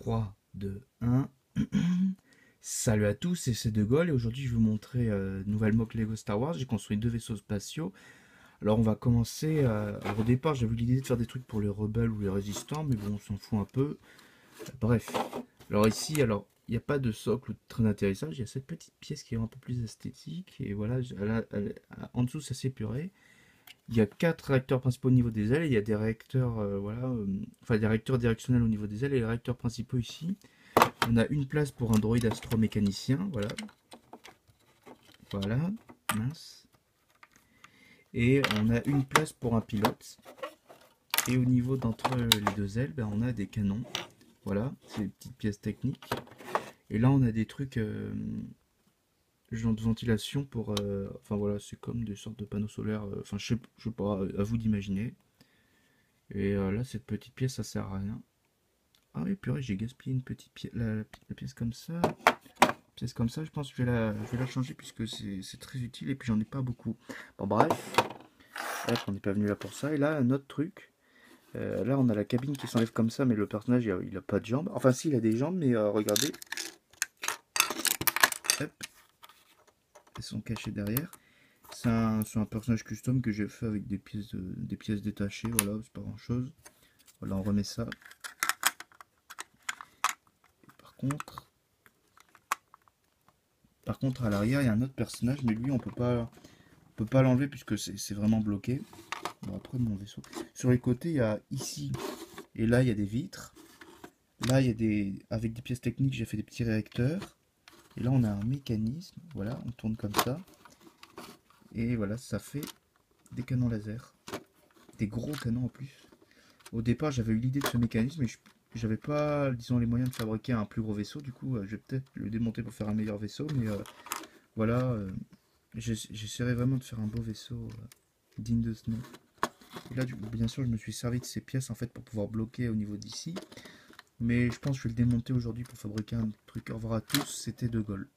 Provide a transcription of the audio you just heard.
3, 2, 1. Salut à tous, c'est De Gaulle et aujourd'hui je vais vous montrer une nouvelle mock Lego Star Wars. J'ai construit deux vaisseaux spatiaux. Alors on va commencer. Alors au départ j'avais eu l'idée de faire des trucs pour les rebelles ou les résistants, mais bon on s'en fout un peu. Bref. Alors ici, il n'y a pas de socle ou de train d'atterrissage, il y a cette petite pièce qui est un peu plus esthétique. Et voilà, en dessous c'est assez épuré. Il y a quatre réacteurs principaux au niveau des ailes et il y a des réacteurs, enfin des réacteurs directionnels au niveau des ailes et les réacteurs principaux ici. On a une place pour un droïde astromécanicien, voilà. Voilà, mince. Et on a une place pour un pilote. Et au niveau d'entre les deux ailes, ben, on a des canons. Voilà, c'est des petites pièces techniques. Et là, on a des trucs, genre de ventilation pour... enfin voilà, c'est comme des sortes de panneaux solaires. Enfin, je sais pas, à vous d'imaginer. Et là, cette petite pièce, ça sert à rien. Ah oui, purée, j'ai gaspillé une petite pièce, la pièce comme ça. Pièce comme ça, je pense que je vais la changer puisque c'est très utile et puis j'en ai pas beaucoup. Bon, bref, on n'est pas venu là pour ça. Et là, un autre truc. Là, on a la cabine qui s'enlève comme ça, mais le personnage, il a pas de jambes. Enfin, si, il a des jambes, mais regardez. Hop, elles sont cachées derrière. C'est un personnage custom que j'ai fait avec des pièces détachées. Voilà, c'est pas grand chose. Voilà, on remet ça. Par contre, à l'arrière, il y a un autre personnage, mais lui, on peut pas l'enlever puisque c'est vraiment bloqué. Bon, après, mon vaisseau. Sur les côtés, il y a ici et là, il y a des vitres. Là, il y a avec des pièces techniques, j'ai fait des petits réacteurs. Et là, on a un mécanisme. Voilà, on tourne comme ça. Et voilà, ça fait des canons laser. Des gros canons en plus. Au départ, j'avais eu l'idée de ce mécanisme, mais j'avais pas, disons, les moyens de fabriquer un plus gros vaisseau. Du coup, je vais peut-être le démonter pour faire un meilleur vaisseau. Mais voilà, j'essaierai vraiment de faire un beau vaisseau digne de ce nom. Et là, bien sûr, je me suis servi de ces pièces en fait pour pouvoir bloquer au niveau d'ici. Mais je pense que je vais le démonter aujourd'hui pour fabriquer un truc. Au revoir à tous, c'était De Gaulle.